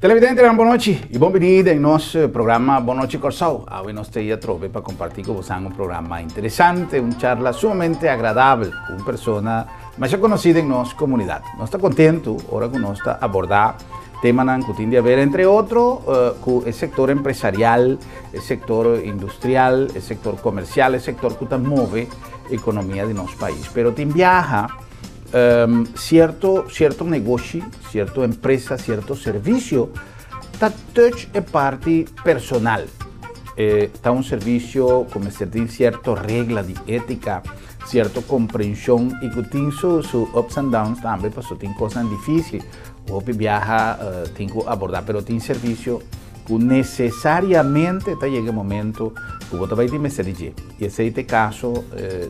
Televidente, boa noite e bem-vindo em nosso programa Boa Noite Corsau. Hoje nós temos trove para compartilhar com vocês programa interessante, charla sumamente agradável com uma pessoa mais conhecida em nossa comunidade. Nós estamos contentos agora que nós estamos abordar temas que tem a ver, entre outros, com o setor empresarial, o setor industrial, o setor comercial, o setor que move a economia de nosso país. Pero tem viaja certo negócio, certa empresa, certo serviço, está touch a parte personal. Está serviço, como se diz, certa regra de ética, certa compreensão e que tem seus ups and downs também, porque tem coisas difíceis. O viaja tem que abordar, mas tem serviço que necessariamente está chegando um momento que você vai ter que ser. E esse é o caso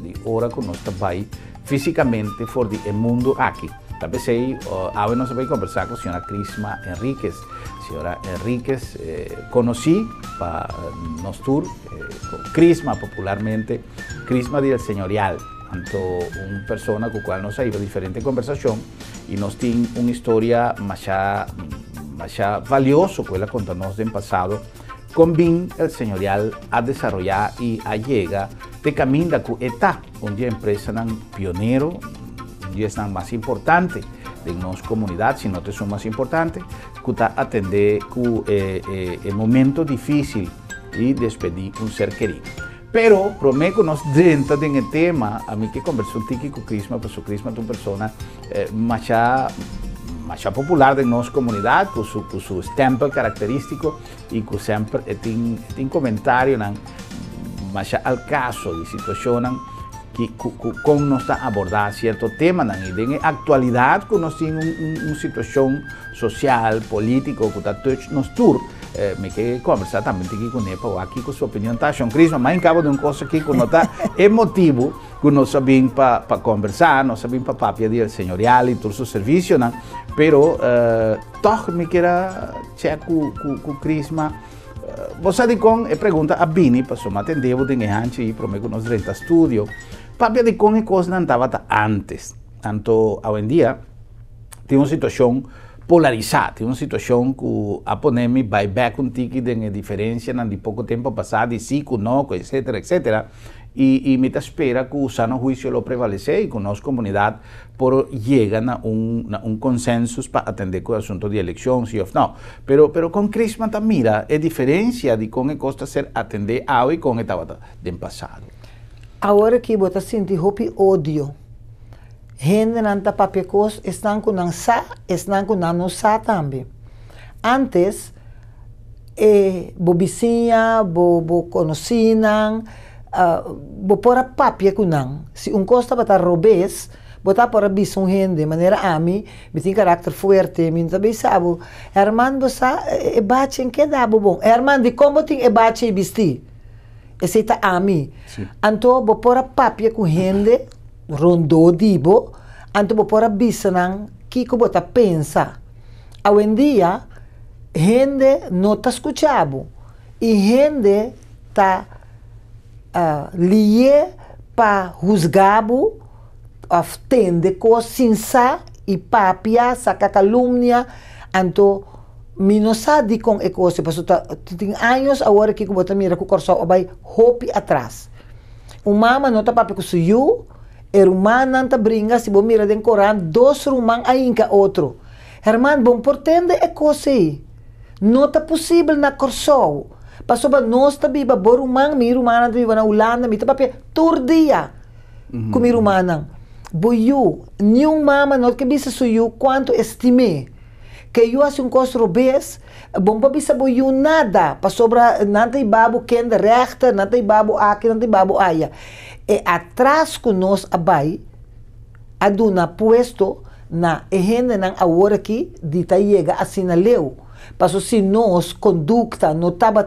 de hora que nós estamos fisicamente fora do mundo aqui. Talvez aí, hoje nós vamos conversar com a senhora Crisma Henriquez. A senhora Henriquez, conheci para nosso tour, com Crisma popularmente, Crisma del Señorial. Então, uma pessoa com a qual nós saímos diferente conversação e nós temos uma história mais valiosa que ela conta-nos do passado, com bem o Señorial a desenvolver e a chegar de caminho da etapa onde a empresa é pioneiro, onde é mais importante de nossa comunidade, se não é mais importante, que está atendendo com o momento difícil e despedir um ser querido. Pero, prometo que nós dentro do tema, a mim que conversou com o Crisma, porque o Crisma é uma pessoa mais popular da nossa comunidade, com seu stempel característico e que sempre tem comentário mais ao caso de situação que como nós está a abordar certo tema e na atualidade que nós temos uma situação social, política que está todo nos tour. Me quer conversar também com ele aqui com sua opinião, tá? João Crisma, mas em cabo de uma coisa aqui que não está emotivo, que nós sabemos para conversar, nós sabemos para papia do senhorial e todo o seu serviço, né? Pero, toch me quer chegar com Crisma. Você de com pergunta a Bini, para só atender, eu tenho antes e prometo que nós renta estúdio. Papia de com é coisa não estava antes. Tanto, hoje em dia, tem uma situação polarizada, tem uma situação que a pandemia vai back um tique de diferença de pouco tempo passado, e sim, não, etc, etc. E me espera que o sano juízo lo prevalecer e que a nossa comunidade por chegar a consenso para atender com o assunto de eleição, sim ou não. Pero com Crisma mira a diferença de como custa ser atender hoje e como estava no passado. Agora que você sente ódio, gente não está papecos, estão com não sa, estão com não sa também. Antes, bobicinha, conheciam, pora papia kunang. Se costa bata robes, bota para bisong gente, de maneira ami, tem caráter forte, me também sabe. Herman bosa bate em que dá bom. Herman de como tem bate e vestir. Esse tá ami. Anto bo pora papia com gente, rondo dibo, anto bo pora bisanang que bota pensa. Hoje em dia, gente não tá escutando. E gente tá lié para juzgabo, atende coisas sinsa e papia, saca calúnia, então, me não sabe com a coisa, porque tem anos agora que eu vou mira com o corso, vai hopi atrás. Uma mama não está papia com o seu, a rumã não está brinca, se você mira dentro do Corão, dois rumãs ainda outro. Herman, bom, portende a coisa aí. Não está possível na corso. Paso ba nós tabi ba borumang mi rumana tabi ba na ulana mi tabi turdia kumi rumanang boyu nyung mama not que bisa suyu quanto estime que eu acho costo bes bom pa bisa boyu nada pa sobra nanta ibabo ken de rechter nanta ibabo aqui nanta ibabo aya e atrás com nós abai aduna puesto na ehende nang agora aqui de taiega assinaleu. Paso se nós conduta não estava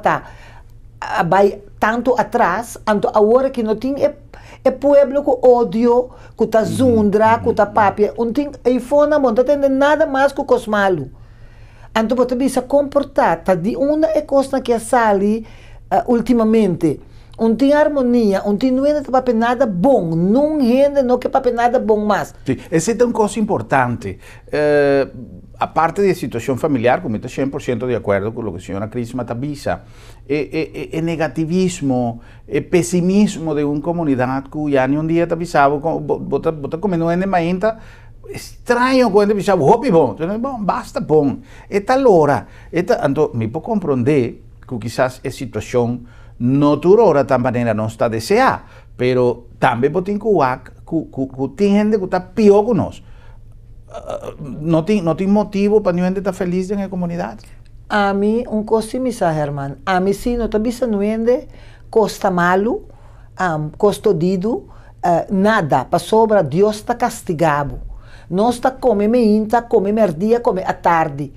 vai tanto atrás, então agora que não tem é pueblo com ódio, que está zundra, que está papia, não tem iPhone não está tendo nada mais que os malos. Então você bisa comportar, tá de uma é coisa que sale ultimamente. Não tem harmonia, não tem nada bom, não rende, não que nada bom mais. Sim, essa é uma coisa importante. aparte de situación familiar, como estoy 100% de acuerdo con lo que la señora Crisma avisa, el negativismo, el pesimismo de una comunidad que ya ni un día te avisaba, bota comiendo en mainta, estranho quando avisava, hopi bom, basta bom, esta hora, me puedo comprender que quizás es situación no tu hora de manera no está deseada, pero también botin que gente que está peor que nosotros. No tem motivo para ninguém estar feliz na comunidade. A mim, coisa misa, Herman. A mim, sim, não está bisa nuende, costa malo, costa dido, nada. Para sobra, Deus está castigado. Nós está come meinta, come merdia, come à tarde.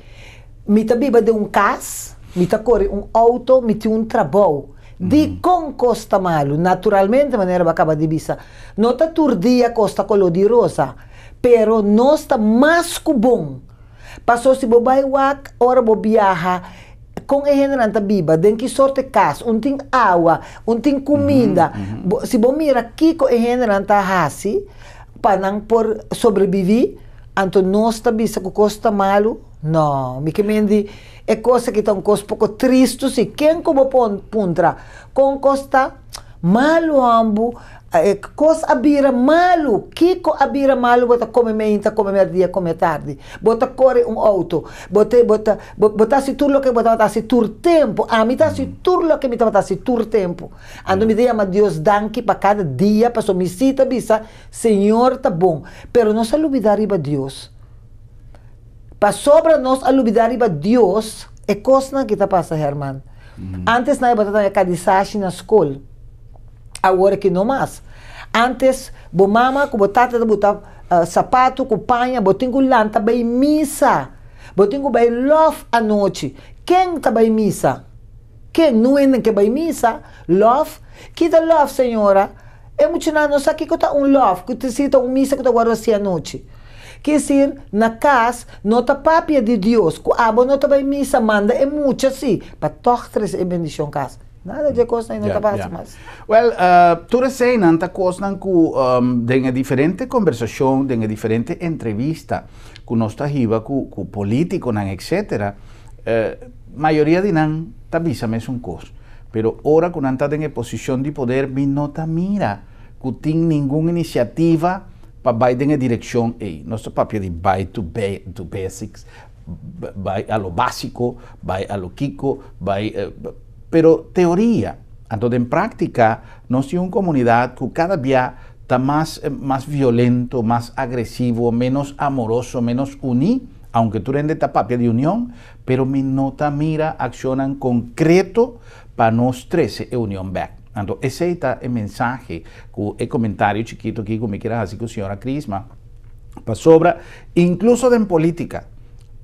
Me está biba de caso, me está corre auto, me tem trabalho. De com costa malo, naturalmente, maneira acaba de bisa. Não está turdia costa color de rosa. Pero não está mais que bom. Passou se você vai wak, ora você viaja, com a gente não está viva, tem que sorte casa, tem água, tem comida. Se você mira aqui com a gente não está assim, para não por sobreviver, então não está bisa que costa malo, não. Me que mendi é coisa que está coisa pouco triste, se quem como puntra, com costa malo ambo, coisa abira malo, kiko abira malo, bota come meinta, come merdia, come tarde, bota corre auto, bota si turlo que bota si tur tempo, a mim tá si turlo que me tá si tur tempo, ando me dei Deus danke para cada dia, para sua misita bisa, Senhor tá bom, pero não se olvidar riba Deus, para sobra nós olvidar riba Deus, é coisa que tá passa, Herman, antes na bota na cadisagem na escola, agora que não mais. Antes, bo mama, com botata, botar sapato, com panha, botinho lanta, vai missa. Botinho vai love à noite. Quem tá vai missa? Quem não é que vai missa? Love? Que da love, senhora? É muito não sabe que tá love, que te cita missa que tá guarda assim à noite. Quer dizer, na casa, não tá papia de Deus. Com a não tá vai missa, manda, é muito assim. Para todos é bendição casa. Nada de coisa não está passando mais. Well, tu sei nanta coisa que tem diferente conversação, tem diferente entrevista com nós tá riba, com político, etc. Maioria de não tá visa mesmo coisa. Pero ora que não tá em posição de poder, me não tá mira que tem nenhuma iniciativa para vai em direção aí. Nosso papel de vai to basics, vai a lo básico, vai a lo kiko, vai pero teoria. Então, em prática, nós temos uma comunidade que cada dia está mais violento, mais agressivo, menos amoroso, menos unido, aunque tu rende papel de união, pero me nota mira ação concreto para nós três e união back. Então, esse é o mensagem, o comentário chiquito aqui que me quero fazer com a senhora Crisma, para sobra, incluso em política.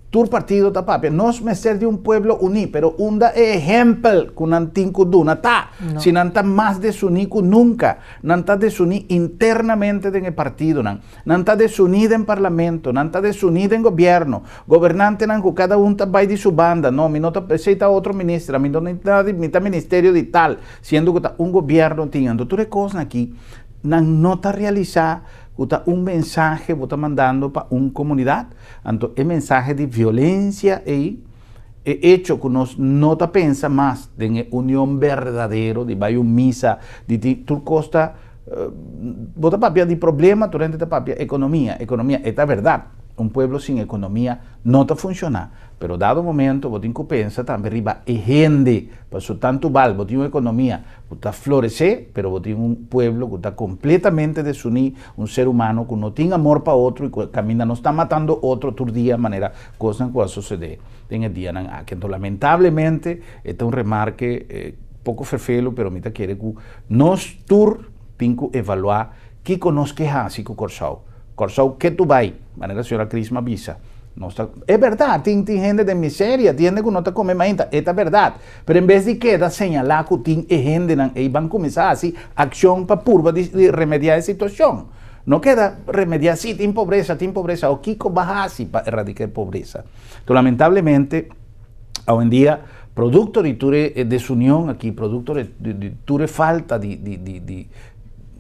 Tu partido ta papia, nós me ser de um pueblo unido, pero unda ejemplo que não tem que duna tá, se não tá mais desunido nunca, não tá desunido internamente no partido, não tá desunido em parlamento, não tá desunido em governo, governante não que cada tá vai de sua banda, não, me não tá aceita outro ministro, me não tá ministério de tal, sendo que tá governo tinha, então tu coisa aqui, não tá realizar mensaje que está mandando para una comunidad. Entonces, el mensaje de violencia y hecho que nos no te pensa más de unión verdadero, de vaya misa, de tu costa, bota papia de problema, tu rente papia economía, esta es verdad. Un pueblo sin economía no te funciona, pero dado momento, vos tienes que pensar también arriba, gente, pasó tanto mal, vos tienes una economía, vos está florecer, pero vos tienes un pueblo que está completamente desunido, un ser humano que no tiene amor para otro y que camina, no está matando otro tu día de manera, cosa que va a suceder en el día. Entonces, lamentablemente, este es un remarque poco ferfelo, pero me quiere que nos tenemos que evaluar qué conozca así que Corsau, que tu vai, maneira a senhora Crisma avisa. É verdade, tem gente de miséria, tem gente que não está comendo ainda, é verdade. Mas em vez de queda señalar que tem gente, e vão começar assim, ação para purva de remediar a situação. Não queda remediar, sim, tem pobreza, o Kiko baja assim para erradicar a pobreza. Então, lamentavelmente, hoje em dia, producto de tua desunião aqui, producto de tua falta de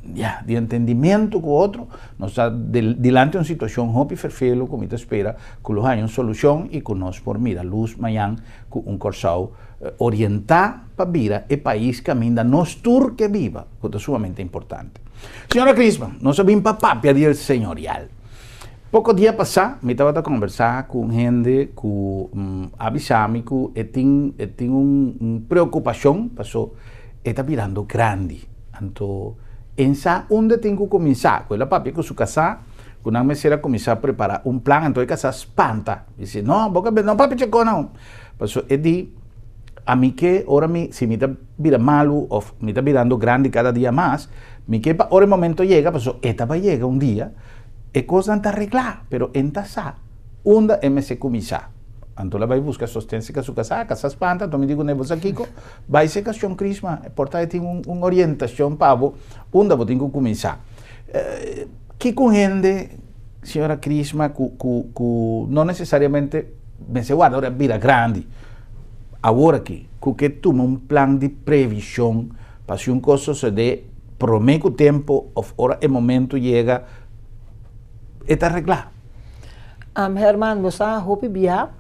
de entendimiento con otro, nos está delante de una situación hopi ferfelo, como te espera, que los hay una solución y que nos por mira luz mañana con un corsao orientar para vida el país que camina nos tour que viva, que es sumamente importante. Señora Crisma, nos vimos para papia del señorial. Pocos días pasados, me estaba a conversar con gente que avisame que tiene una preocupación, pasó, está mirando grande. Entonces, esa onde tengo que comenzar, con la papia con su casa, con una mesera comenzar a preparar un plan, entonces casa espanta, dice, no, no papi checo, no. Pasó, a mí que ahora si me está mirando malo, o me está mirando grande cada día más, mi que ahora el momento llega, pasó, esta va a llegar un día, es cosa de arreglar, pero en tasa, onda MC comenzar. Entonces vai buscar sostense com a sua casa espanta, então me digo nevos aqui, vai ser questão crisma, portanto tem uma orientação para onde eu tenho que começar. Que com gente, senhora Crisma, que não necessariamente me se guarda, agora vira grande, agora que toma um plano de previsão para se coisa se dê, promete o tempo, ou ora o momento chega, é arreglar. Herman, você hope biar?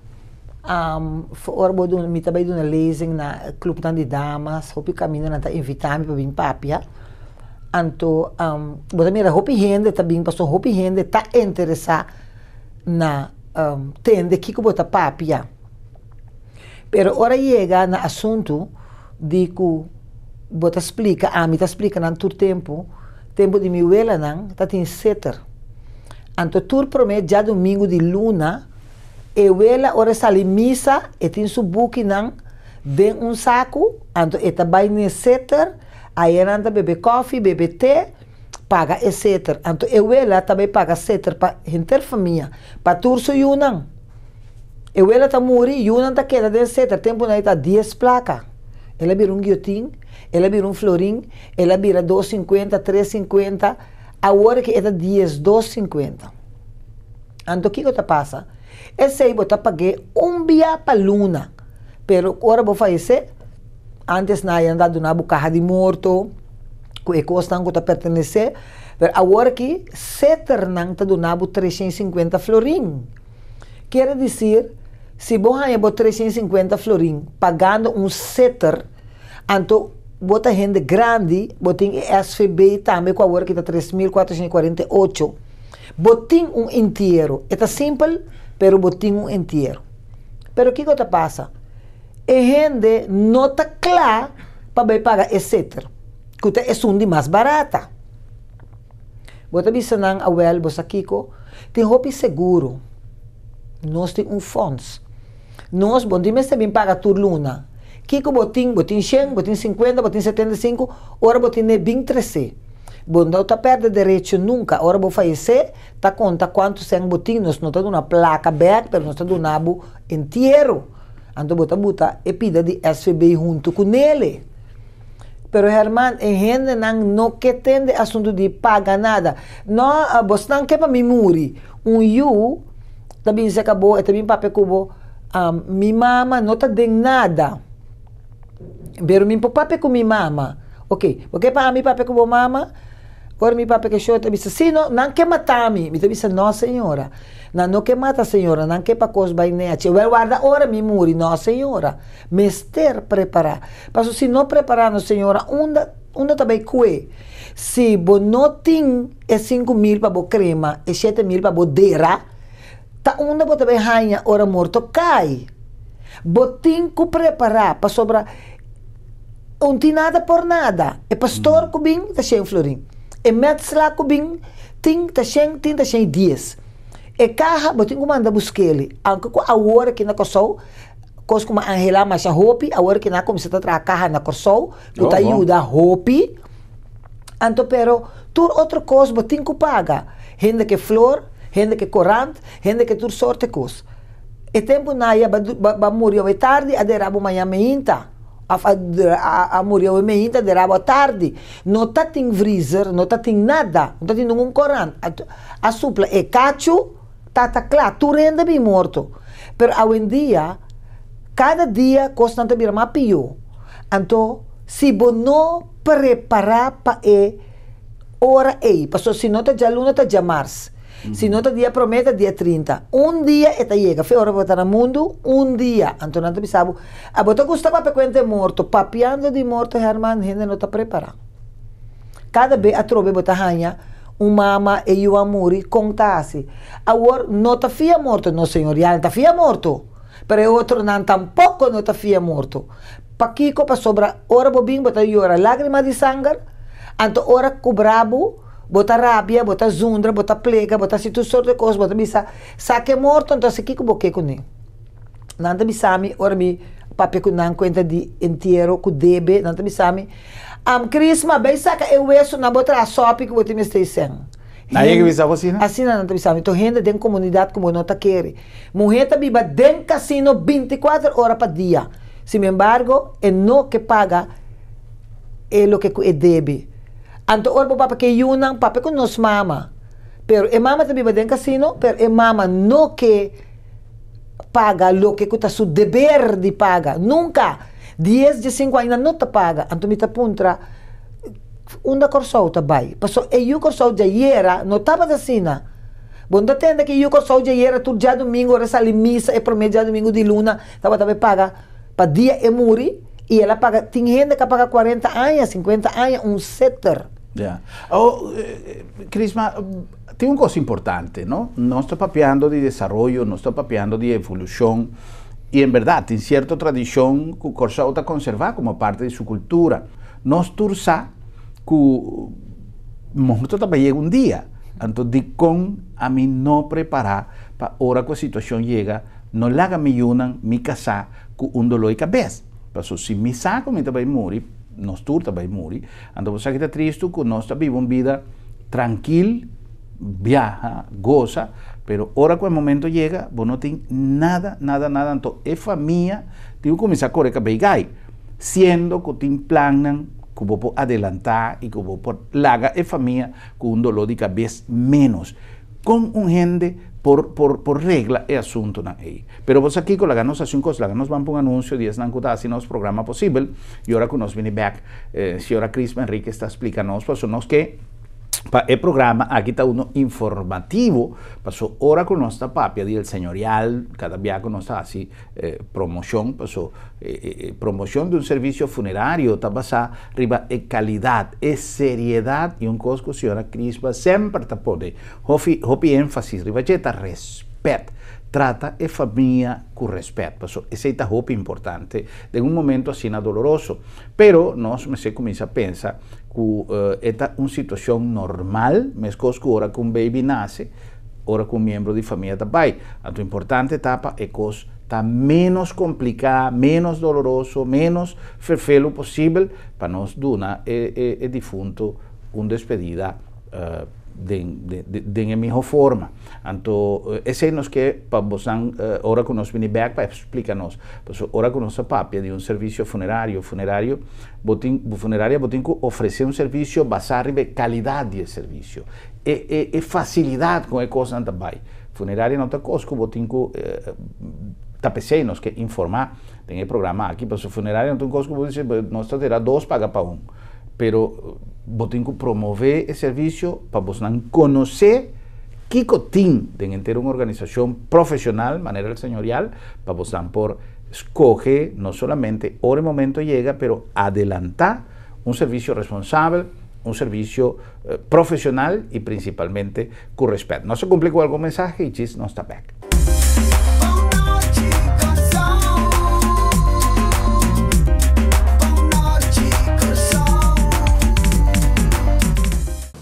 Voor doen met bij doen een lezing na club dan die dames, hoop ik camino na ta invitar me para vir papia. Anto, bota mira hoop gente também passou hoop gente tá interessada na tende que bota papia. Pero ora chega na assunto de que bota explica, me tá explica na tur tempo de mi wela nan tá tem setter. Anto tur promete já domingo de luna. Ela ora sali missa e tem su buki nang den um saco, anto eta vai ne setter, aí anda bebe coffee, bebe té, paga e setter. Anto ela também paga setter para inter família, para turso yunang. Ela tá muri, yunang tá queda de setter, tempo na eta 10 placa. Ela vira um guilhotin, ela vira um florim, ela vira 2,50, 3,50, a hora que eta 10, 2,50. Anto que tá passa? Esse aí eu paguei dia para luna, pero agora vou fazer, antes na andado na caja de morto, que costan que pertenece, pero agora que setter nang tá do nabo 350 florim. Quer dizer, se você tem 350 florim, pagando setter, então bota gente grande, botem SVB também com agora que tá 3.448, botem inteiro, é simples, pero botinho inteiro. Pero o que passa? A gente não está clara para pagar etc. Que é um de mais barata. Bota bisanang awel bosa kiko, tem hopi seguro. Nós temos funds. Nós bondimos também paga tur luna. Kiko botin 100, botin 50, botin 75, ora botin 23. Bom, não está perde direito nunca. Agora vou fazer, tá conta quantos são botinhos, não está dando uma placa back, mas não está dando nabo inteiro. Então bota e pida de SVB junto com ele. Pero Herman, a gente não que tem assunto de pagar nada. Não, você não quer para me muri. You, também se acabou, e também papel cubo, minha mama não está dando nada. Pero minha papel com minha mama. Ok, porque para mim papel com mama, agora meu papai que show, disse, sim, não quer matar-me. Me disse, não, senhora. Não quer matar, senhora. Não quer para coisa bainete. Eu guarda hora me muri. Não, senhora. Mester preparar. Mas se não preparar, não, senhora, onde também cué. Se você não tem 5.000 para a crema e 7.000 para a dera, tá onde você também ganha hora morto cai. Você tem que preparar para sobrar. Não tem nada por nada. E pastor que bem, está cheio de florim. E metzla kubing ting ta 10. E carro botin que manda buscar ele. Anche com a hora que na coçou, cos como Angela mas a hopi, a hora que na começa a trazer carro na coçou, que tá ajuda hopi. Anto pero tur outra coisa botin que paga. Gente que flor, gente que corante, gente que tur sorte cos. E tempo na ia ba morreu tarde, a derabo manhã meinta. A morreu meinta derabo tarde. Não tá tem freezer, não tá tem nada, não tá tem nenhum corante. A supla é cacho, tá claro, tu rende bem morto. Pero hoje em dia, cada dia constante vira mais pior. Então, se você não preparar para hora aí. Passou, se não está dia luna, está dia março. Se não está dia prometa, dia 30. Um dia está chega. Foi hora botar no mundo, um dia. Então não sabe. A bota gostava para quente morto. Papiando de morto, Herman, gente não está preparado. Cada vez a trobe bota ranha, mama e o amor contasse. Agora não está fia morto, não senhorial, está fia morto. Pero outro não tampouco não está fia morto. Pa Kiko pa sobra ora bobing bota llora lágrima de sangue. Anto ora cobrabo bota rabia, bota zundra, bota plega, bota situ sorte de coisa, bota bisa. Saque morto, então se Kiko boque com nem. Nanda bisami ora mi papi com não conta de inteiro com debe, nanda bisami. Crisma bem saca eu isso na bota a sopi que bota me estação. Aí que bisa você, né? Assim não bisami. Então renda dentro comunidade como não tá querer. Mulher tá biba dentro casino 24 horas por dia. Sin embargo, el no que paga es lo que debe. Anto orbo papa que yunan, papa con nos mama. Pero el mama también va en casino, pero el mama no que paga lo que cuesta su deber de paga. Nunca. 10 de 5 años no te paga. Anto mi te puntra, unda corsou tabay. Paso e yu corsou de yera, no taba de sina. Bonda tenda que yu corsou de yera, tu já domingo, ora sali misa, e promedia domingo de luna, taba paga. Para dia e muri, e ela paga, tem gente que paga 40 anos, 50 anos, setter. Yeah. Oh, Crisma, tem uma coisa importante, não? Nós estamos papeando de desenvolvimento, nós estamos papeando de evolução, e em verdade, tem certa tradição que o Corsau está conservado como parte de sua cultura. Nós tursa que o morto também chega um dia, então de com a mim não preparar para a hora que a situação chega, não laga me unan, me casar, com dolor de cabeça. Porque se me saco, me também morrer, nós todos também morrer. Então você que está triste, que nós vivemos uma vida tranquila, viaja, goza, pero hora que o momento chega, você não tem nada. Então, a família tem que começar a correr cabeça, sendo que tem planos que você pode adelantar e que você pode largar a família com dolor de cabeça menos. Com gente por regla é assunto na aí. Pero vos aqui com nos assim coisa, nos vamos para um anúncio, dias não custa assim nosso programa possível. E agora que nós vem back, senhora Crisma Henrique está explicando para nós que para o programa aqui está informativo, passou hora com nossa papia do senhorial, cada dia com nós assim promoção, passou promoção de um serviço funerário, está basado riba e qualidade, e seriedade e coisa que a senhora Crisma sempre está pode, hopi ênfase, riba jeta respeito, trata a família com respeito, passou esse é o importante, de um momento assim doloroso, pero nós me começa a pensar esta uma situação normal, mas coisa que hora que um baby nasce, hora que um membro de família também. A importante etapa é que está menos complicada, menos doloroso, menos ferfelo possível para nós dar o defunto uma despedida de melhor forma. Então, esse é nos que para você hora que nós vem back para explicar-nos, hora que nossa papia de um serviço funerário botem que oferecer um serviço baseado em qualidade de serviço e facilidade com a coisa também. Funerária não está coisa que botem que tapecei nos que informar, tem o programa aqui, para o funerário não tem coisa que nós terá 2 paga para 1. Pero você tem que promover esse serviço para você conhecer que tem dentro de uma organização profissional, maneira senhorial, para você por escolher não somente o momento chega, pero adelantar um serviço responsável, um serviço profissional e principalmente com respeito. Não se complicou algum mensagem e diz não está back.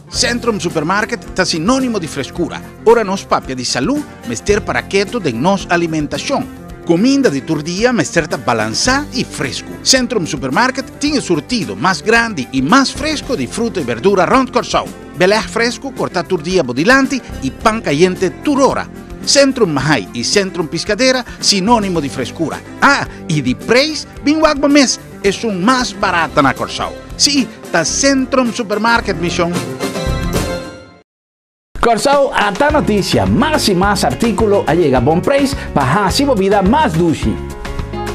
Centrum Supermarket está sinônimo de frescura. Ora nos papia de saúde, mester para quieto de nos alimentação. Comida de todo dia, mester está balançada e fresco. Centrum Supermarket tem o surtido mais grande e mais fresco de fruta e verdura rond Corsau. Belé fresco, corta todo dia bodilante e pan caliente toda hora. Centrum Mahai e Centrum Piscadeira, sinônimo de frescura. Ah, e de preço, bem água mês, é o mais barato na Corsau. Sim, está Centrum Supermarket, Mission. Corsau, esta notícia, mais e mais artículos llega a bom preço para fazer a vida mais doce.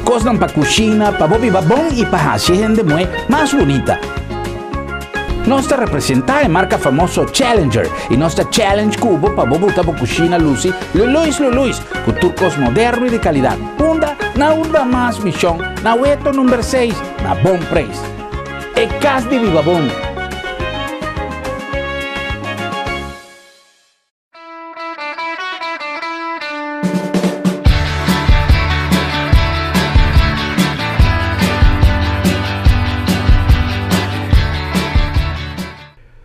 Costam para cozinha, para viver bom e para fazer gente mais bonita. Nós te representa a marca famoso Challenger e nós te Challenge Cubo para botar para cozinha Lucy, Luluis, com turcos moderno e de qualidade. Na unda mais missão, na Weto número 6, na bom preço. É casa de Viva Bom.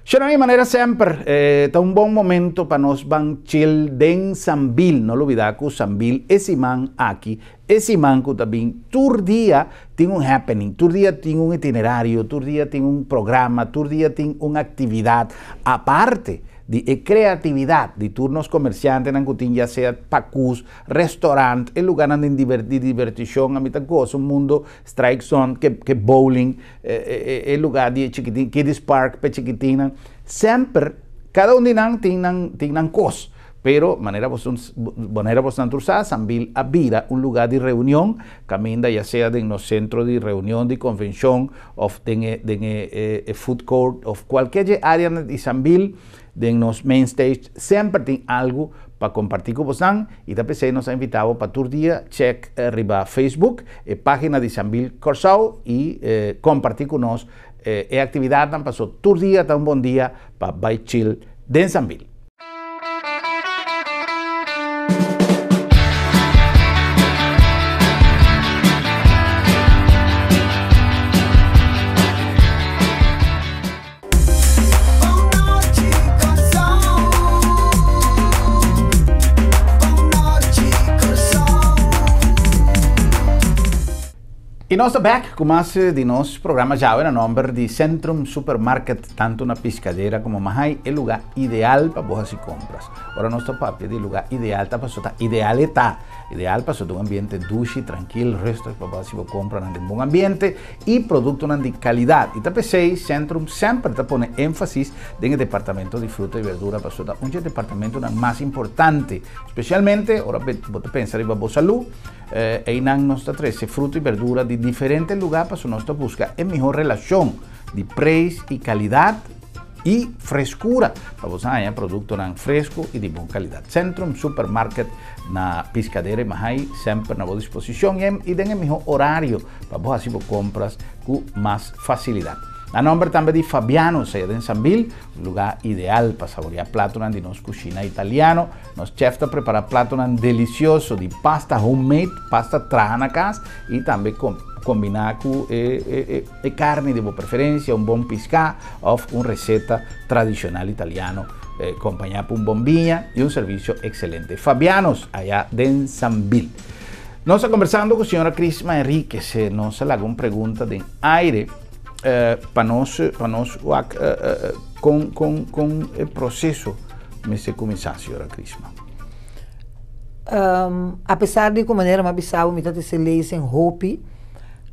De alguma maneira sempre está bom momento para nós banchil den Sambil, não olvidar que o Sambil esse man aqui, esse man que também todo dia tem happening, todo dia tem itinerário, todo dia tem programa, todo dia tem atividade, a parte de criatividade de turnos comerciantes na cozinha, seja pacus, restaurante, lugar de divertição, a mitad coisa, mundo strike zone, que bowling, lugar de chiquitinho, kids park, para chiquitina, sempre, cada de nós tem coisa, pero maneira bastante usada, Sambil abira lugar de reunião, caminha já seja no centro de reunião, de convenção, ou de food court, ou qualquer área de Sambil, de nos main stage, sempre tem algo para compartir com vocês e também nos invitamos para todo dia check riba Facebook, página de Sambil Corsau e compartir com nós a atividade que passou todo dia, tão bom dia para Bye Chill de Sambil. E nós estamos back com mais de nosso programa já no nome de Centrum Supermarket, tanto na piscadeira como Mahai, é o lugar ideal para boas e compras. Agora nós estamos para o lugar ideal para ideal para um ambiente duche, tranquilo, resto para boas e compras em bom ambiente e produtos de qualidade. E também Centrum sempre está pondo ênfase no departamento de fruta e verdura para um departamento mais importante, especialmente, agora você pensa em boa saúde, e nós trazemos fruta e verdura de diferentes lugares para nós buscar a melhor relação de preço e qualidade e frescura para você ter produto fresco e de boa qualidade. Centrum Supermarket na Piscadeira e Mahai sempre na boa disposição e tem o melhor horário para você fazer compras com mais facilidade. A nome também de Fabiano, seja de Sambil, lugar ideal para saborear prato de nossa cozinha italiana. Nosso chef está preparando prato delicioso de pasta homemade, pasta traja na casa e também combinar com carne de boa preferência, bom piscá ou uma receita tradicional italiana, acompanhada por bom vinho e serviço excelente. Fabianos, allá de Sambil. Nós estamos conversando com a senhora Crisma Henriquez, nos faz uma pergunta de aire, para nós com o processo de começar, senhora Crisma. Apesar de que maneira mais bizarra, me está se lei sem roupa,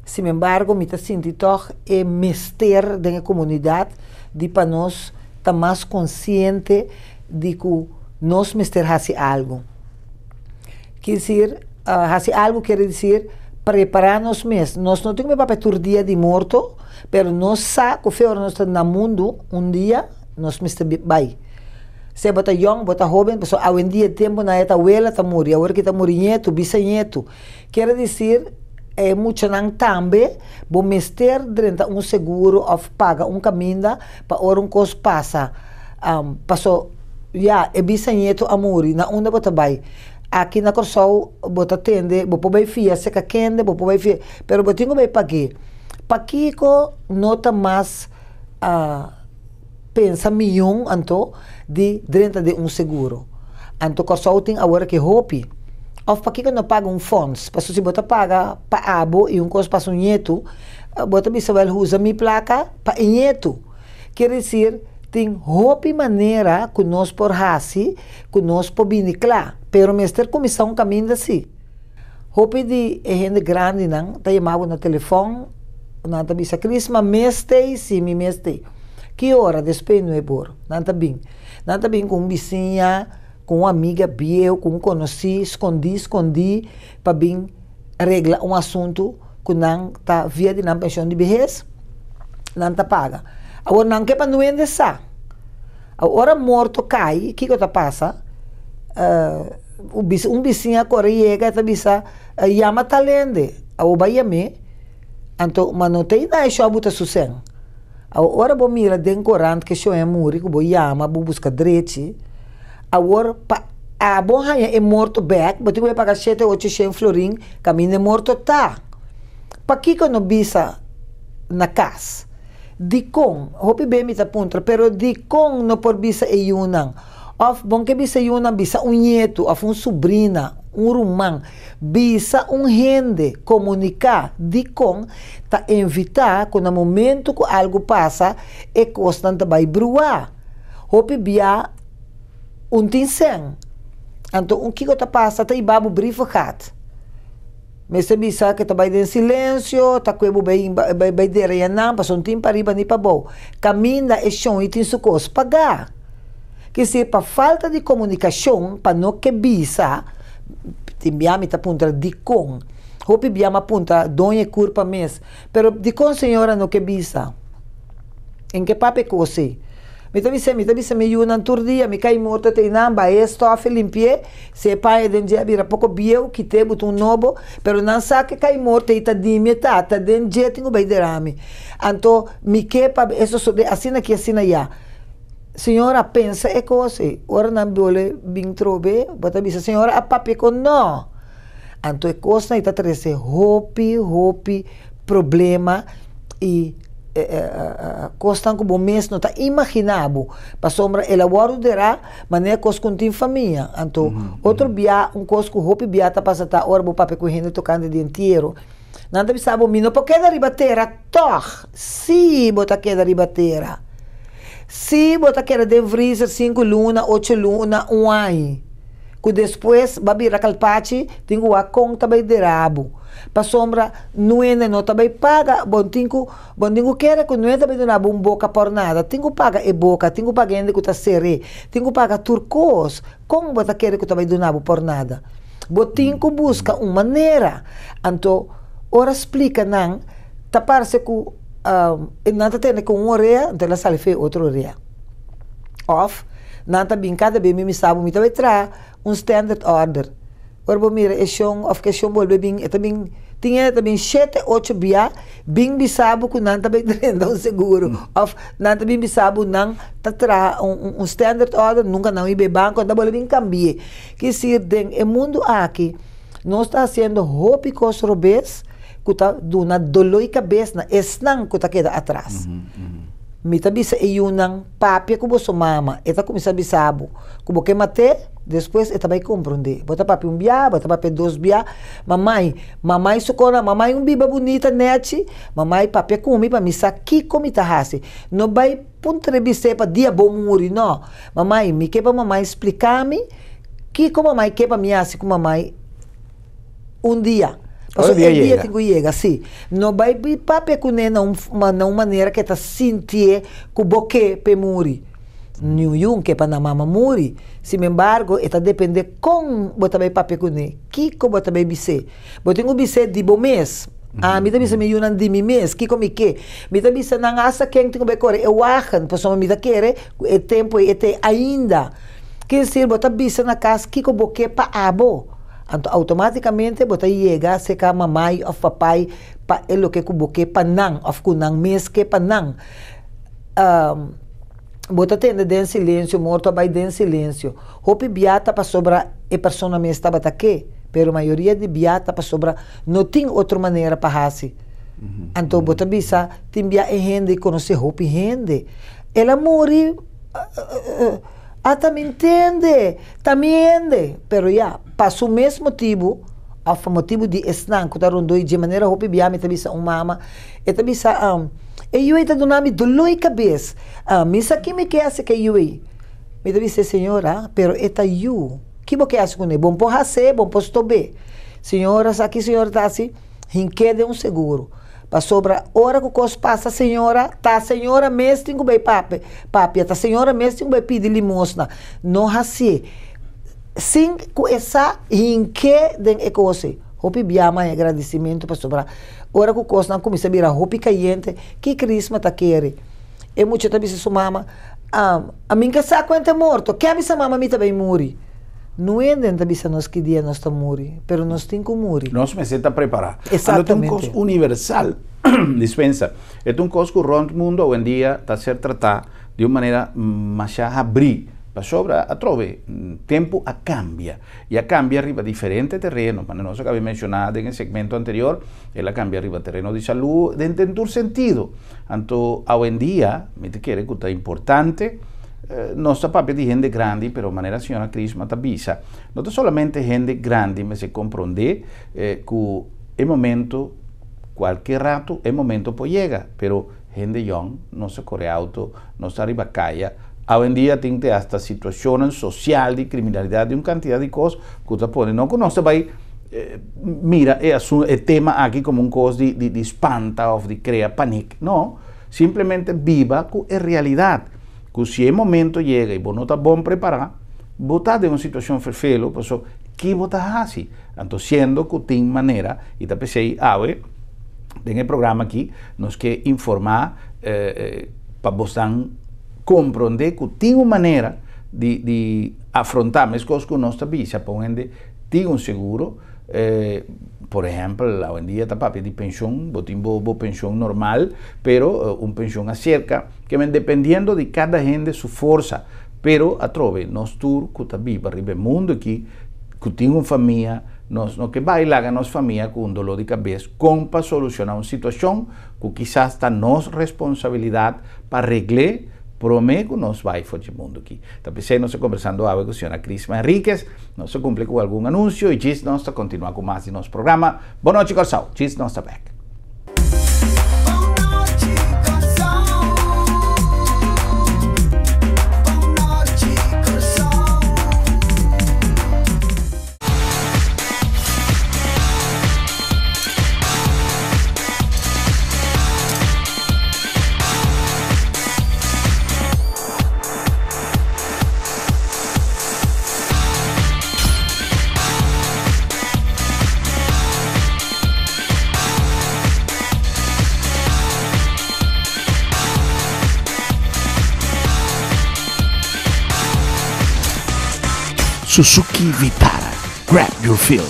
sin embargo, me está sentindo toch mister da comunidade de para nós estar mais consciente de que nós mister hace algo. Quer dizer, hace algo quer dizer preparar-nos mesmo. Nós não temos para o dia de morto, mas nós sabemos que nós estamos no mundo, dia, nós mister bem. Se bota young, bota jovem, pessoa, hoje em dia tempo na eta abuela está morrendo, agora que está morrendo, bisneto. Quer dizer, muito não também, vou mister dentro seguro ou paga caminho para hora coisa passa. Passou, bisneto a morrer, na onda bota bem. Aqui na Corsau, bota tende, vou pôr bem fia, seca quente, vou pôr bem fia, pero eu tenho bem paguei. Paquico nota mais pensa milhão anto de dentro de seguro. Anto Corsau tem agora que roupa. Ou paquico não paga funds, para se bota paga para abo e coisa para neto, bota bisabel usa minha placa para neto. Quer dizer, tem roupa maneira que nós por raci, que nós por biniclar. Pero mestre comissão caminho assim. Roupa de gente grande não, tá chamado no telefone, não tá bisa Crisma mestre, sim me mestre. Que hora depois não é por? Não tá bem com vizinha, com uma amiga biel, com conheci, escondi para bem regla assunto que não tá via de não pensão de vejez, não tá paga. Agora não que para não endessar. Agora morto cai, o que que passa? Um vizinho correga e bisa yama talende. Ao baiame, então manotei na show buta susen. Agora bo mira den corante que show é muri, que bo yama, bo busca direito. Agora a bom raia é morto back, botigo vai pagar 7 8 100 florim, caminho é morto tá. Pa que não bisa na casa? Dikong, hopi bem me puntra, pero dikong no por bisa e yunang. Of bom que bisa yunang, bisa um nieto, of um sobrina, um rumang, bisa um rende, comunicar, dikong, ta invitar, que no momento que algo passa, é constante vai bruar. Hopi bia um tinseng. Então, o que está passa, tá ibabu briefo cat. Mas você bisa que tá em silêncio, tá com o bem de reanam, passou um tempo para riba nem para bom. Caminha é chão e tem sucos pagar. Que se para falta de comunicação, para não que bisa, tem biame tá punta de com. Hopi biama punta donha curpa mes, pero de com senhora no que bisa. Em que pape cose? Me também me yunan turdia, me cai morta tem namba, estofe limpie, se pai den dia vira pouco biel, que te botou novo, pero não sabe que cai morta e tá dimeta, tá den dia tenho bem derame. Então, me quepa, isso assim aqui assim já. Senhora pensa é coisa, ora não dole bem trobe, bota bisa senhora a papi com não. Então é coisa e tá trece hopi problema e costan como mês não está imaginável para sombra elaborado derá maneira cos contim família então outro bia cosco hopi bia tá passa tá hora bo pape correndo tocando de inteiro nada bisabo mino porque da ribatera toch si bota que da ribatera si bota que de freezer 5 luna 8 luna um ai que depois babira calpachi tenho a conta bem de rabo para sombra nuene não também paga bom tingo quer que nuene também não bom boca por nada tingo paga e boca tingo paga ainda que tá sere tingo paga turcos como bota quer que também não por nada botingo busca uma maneira então ora explica não tá parece que nada tem com uma orelha então ela sale fe outra orelha off nada brincada bem me sabe me também tra standard order. Orbo mira é chão of que chão bolbe bem também tinha também 7 8 bia bem bisabo que não também renda seguro of não também bisabo não tá tra standard order nunca não ibe banco da bolbe bem cambie que se den é mundo aqui não está sendo hópicos robes que tá do na doloi cabeça na esnang que tá queda atrás mita bisa e yunang papia que você mama eta começa bisabo que você mate depois eta vai compreender bota papi bia bota papi 2 bia mamãe socona mamãe biba bonita nete mamãe papi come para misa que come tá hase não vai entrevista para dia bom muri não mamãe me que para mamãe explicar-me que como mamãe que para me assim com mamãe dia Todo dia chega. Tenho chega, sim. Não vai papi com uma maneira que está sentir que o boque pe muri. Nenhum que para na mama muri. Sin embargo, está depende com bota vai papi com ne. Que como bota vai bise. Bota tenho bise de bom mês. Me tá bisa me yunan de mi mês. Que como que? Me tá bisa nang asa quem tenho be corre. Eu ahan, pessoa me dá querer, é tempo e te ainda. Que se bota bisa na casa que como boque pa abo. Então, automaticamente, você chega se a mamãe ou papai para ele que cubuque panang ou kunang mês que panang. Você tem de silêncio, morto vai de silêncio. Hopi biata para sobra e persona me estava aqui, pero a maioria de biata para sobra não tem outra maneira para fazer. Então, você bisa tem bia e gente conhecer hopi gente. Ela morre também entende, pero já, para o mesmo motivo, o motivo de esnan, que está rondoi de maneira hopi biame tabisa mama, e tabisa e eu está do nome do loi cabeça, misa que me quer se que eu me tabisa senhora, pero eta eu, que bo que hace com ele, bom por hacer, bom por stobe, senhora, aqui senhora tá assim, hinquede seguro. Para sobra hora que o cos passa senhora mesmo tem que bem papi tá senhora mesmo tem que bem pedir limosna não assim sim com essa inque den ecose hopi biama e agradecimento para sobra hora que o cos não começa a virar hopi caiente que crisma tá querer E muita vezes sua mama, a mim que sa quando é morto, que a minha mama me também morre. Não é dentro da nós que dia nós estamos morrer, mas nós temos que morrer. Nós precisamos estar preparados. Exatamente. É uma coisa universal. Dispensa. É uma coisa que o mundo hoje em dia está a ser tratado de uma maneira mais abrir. Para sobre a trove, tempo a cambia. E a cambia arriba diferente terreno, mas nós acabamos mencionado no segmento anterior, ela cambia arriba terreno de saúde, dentro de todo sentido. Então, hoje em dia, me te quero que é importante, nossa papel de gente grande, pero de maneira a senhora Cris Matabisa, não é somente gente grande, mas se compreender que é momento, qualquer rato, é momento para chegar, pero gente young, não se corre auto, não se arriba caia. Hoje em dia tem esta situação social de criminalidade, de uma quantidade de coisas que você pode. Não que nós vai, mira, é tema aqui como coisa de espanta ou de criar pânico. Não, simplesmente viva que é realidade. Que se é momento chega e você não está bom preparado, você está em uma situação perfeita, pessoal, que você está assim? Então, sendo que tem maneira, e está pensei, tem o programa aqui, nós quer informar para você compreender que tem uma maneira de afrontar as coisas que nós estamos vendo, tem um seguro, por exemplo, hoje em dia está papel de pensão, você tem uma pensão normal, pero uma pensão acerca, que dependendo de cada gente sua força, pero a trove, nós todos que está vivo, arriba do mundo aqui, que tem uma família, nós não que vai lá a nossa família com um dolor de cabeça, como para solucionar uma situação que quizás está nossa responsabilidade para arreglar. Prometo nós vai fora do mundo aqui. Então, pensei, nós conversando agora com a senhora Cris Henriquez, nós cumpre com algum anúncio e diz nós continuar com mais de nosso programa. Boa noite, Corsal. Diz nós está back. Suzuki Vitara. Grab your field.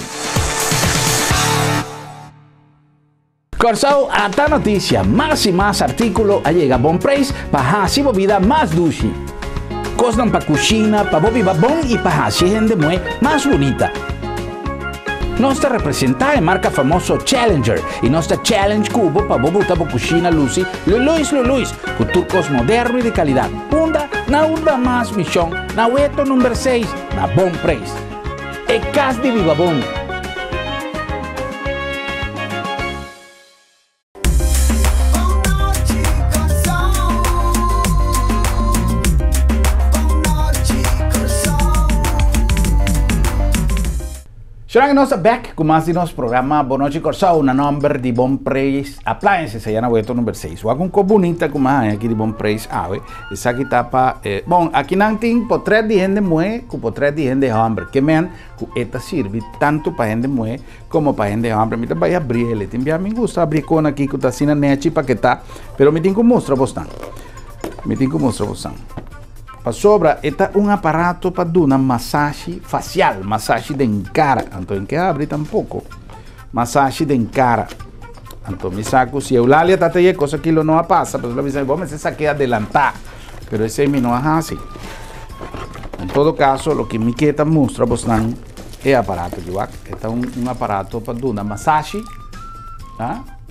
Corsao, esta noticia, más y más artículos llega a bom preço para hacer vida más dulce. Costan para cocina, para viva bom y para hacer gente más bonita. Nuestra representada es marca famoso Challenger y nuestra Challenge Cubo para botar para cocina Lucy, Luis, con turcos moderno y de calidad. Punda, na urba más misión, na hueto número 6, na bom preço. E cas de viva bom. Será nós back com mais de nosso programa Boa Noite Corsao, na número de bom preço appliances, aí na hueto número 6. Alguma coisa bonita como aqui de bom preço, essa aqui tá para, bom, aqui não tem portrait de gente mulher, com portrait de gente homem, que men, que esta serve tanto para gente mulher como para gente homem. Me vai abrir ele, tem bem, me gusta abrir com aqui que tá assim na net para que tá, pero me tem que mostrar você. Para sobra, este é um aparato para dar uma massagem facial, massagem de cara. Então, em que abre tampouco. Massagem de cara. Então, me saco, se eu lá lhe até coisa que não passa, mas eu disse, vamos essa aqui adelantar. Pero esse não é assim. Em todo caso, o que me quer mostrar bastante é o aparato de WAC. Este é um aparato para dar uma massagem.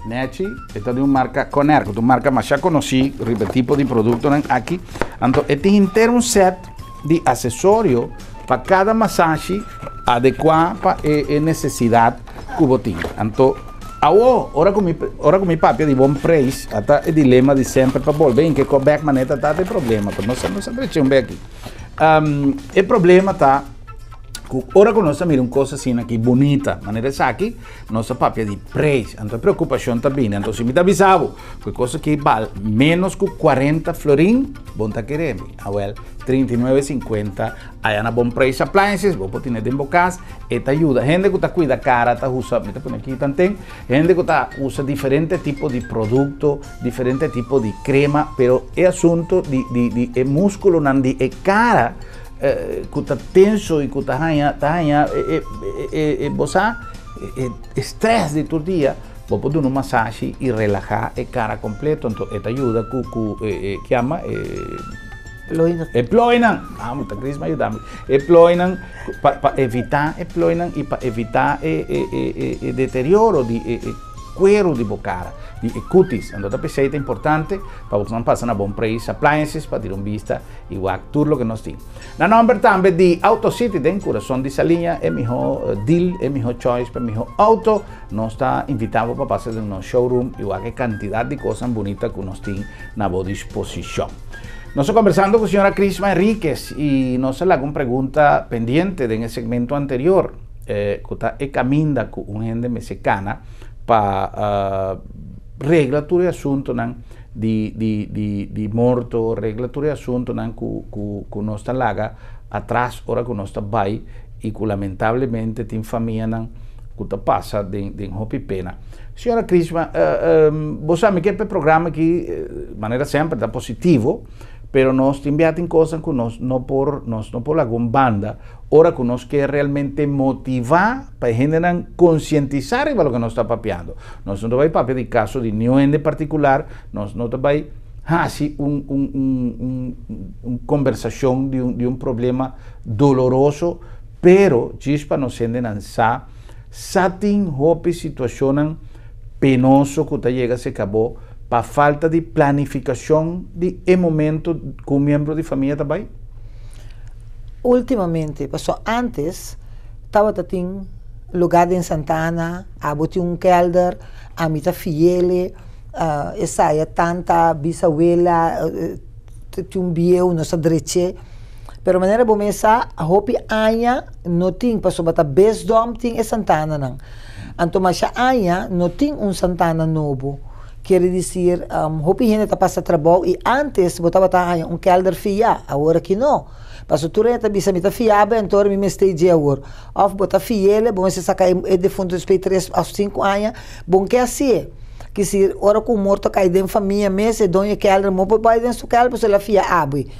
Net, esta de uma marca Conerco, uma marca mais já conheci, tipo de produto aqui. Então, este inteiro um set de acessórios para cada massagem adequada para a necessidade que você tem. Então, agora com meu papel de bom preço, até o dilema de sempre para volver em que com back maneta está tem problema, mas nós sempre tinha um back aqui. O problema está ora con nossa mira coisa assim aqui bonita, maneira aqui, nossa papia de preço, então preocupação tá bem, então se me tá avisado, que coisa que vale menos que 40 florin, bom tá querendo, well, 39,50, aí na bom preço appliances, vou pôr em bocas, e tá ajuda, gente que tá cuida cara, tá usa, me tá põe aqui também, gente que tá usa diferente tipo de produto, diferente tipo de crema, pero é assunto de músculo não de cara, que está tenso e que está estresse de todo dia, vou poder uma massagem e relaxar a cara completo, então esta ajuda que chama ploinan, muita Cris me ajuda, ploinan para evitar ploinan e para evitar deterioro de cuero de bocara, de cutis, então a receita é importante para você não passar na bom preço, appliances para ter vista e tudo o que nós temos. Na número também de AutoCity, tem coração dessa linha, é melhor deal, é melhor choice para melhor auto, nós está invitado para passar no nosso showroom e a quantidade de coisas bonitas que nós temos na boa disposição. Nós estamos conversando com a senhora Crisma Enríquez e nós temos alguma pergunta pendiente no segmento anterior, que está caminhando com uma gente mexicana para regla tudo assunto de morto, regla tudo assunto que nós está lá atrás, ora que nós está vai e que lamentavelmente tem família que está passa de roupa e pena. Senhora Crisma, você sabe que é programa que de maneira sempre está positivo, pero nós enviamos coisas que nós não por alguma banda, ora que nós quer realmente motivar para a gente conscientizar o que nós está papeando. Nós não vai papear de caso de nenhum ente particular, nós não vai fazer conversação de um problema doloroso, pero chispa nós sendo lançar, satin hope situação penoso que chega se acabou, para falta de planificação de momento com um membro de família também? Ultimamente, antes, estava em lugar em Santana, tinha um kelder, a minha filha, essa tanta bisabuela, tinha um bieu, nossa direita, pero maneira bom essa, a roupa anha não tinha, para besdom tinha Santana não. Então, mas a anha não tinha Santana novo. Quer dizer, roupa gente está passando trabalho e antes botava um kelder fia, agora que não. Mas tu renta bisa mita fiável, então me mestei de agora. Of bota fiele, bom se sacar de fundo de 3 a 5 anos, bom que assim. Que se ora com morto cai dentro família, mês e donha kelder, mo pai dentro kelder, você la fia abre.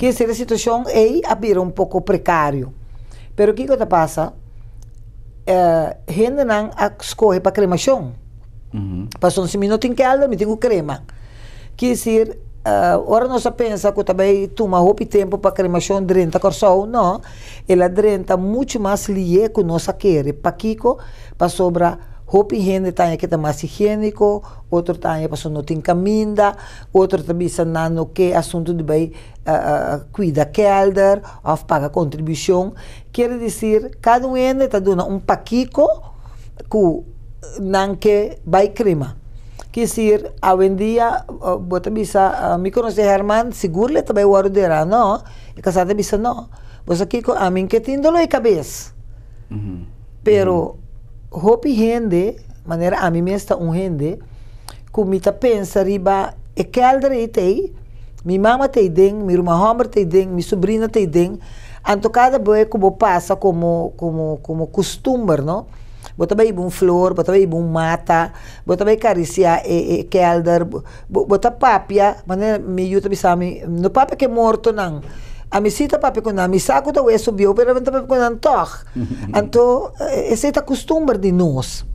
Que se a situação é abrir um pouco precário. Pero o que que passa? Gente não escolhe para cremação. Passou se não tem kelder, me tenho crema. Que dizer, ora nós pensa que também toma roupa e tempo para cremação drenta corção, não. Ela drenta muito mais lié com nossa querer. Para Kiko, para sobra roupa e higiene tem que tá mais higiênico, outro tem para não tem caminda, outro também sanando que assunto de bem cuida kelder, ou paga contribuição. Quer dizer, cada um está dando paquico que não que vai crema. Quer dizer, hoje em dia, você bisa, me conhece Herman, seguro ele também guardará, não? E casada bisa não. Você aqui, a mim que tem dor de cabeça. Pero, roupa rende, maneira a mim mesmo está rende, que me pensa riba, e que aldre tem, minha mama tem den, minha irmã Homer tem den, minha sobrinha tem den, anto cada vez como passa como costume, não? Bota bem flor, bota bem mata, bota bem cariciar kelder, bota papia, maneira meio também sabe, no papia que é morto não. A mim cita papia com a mim saco da ué subiu, pero não papia com a toch. Então, esse é costume de nós.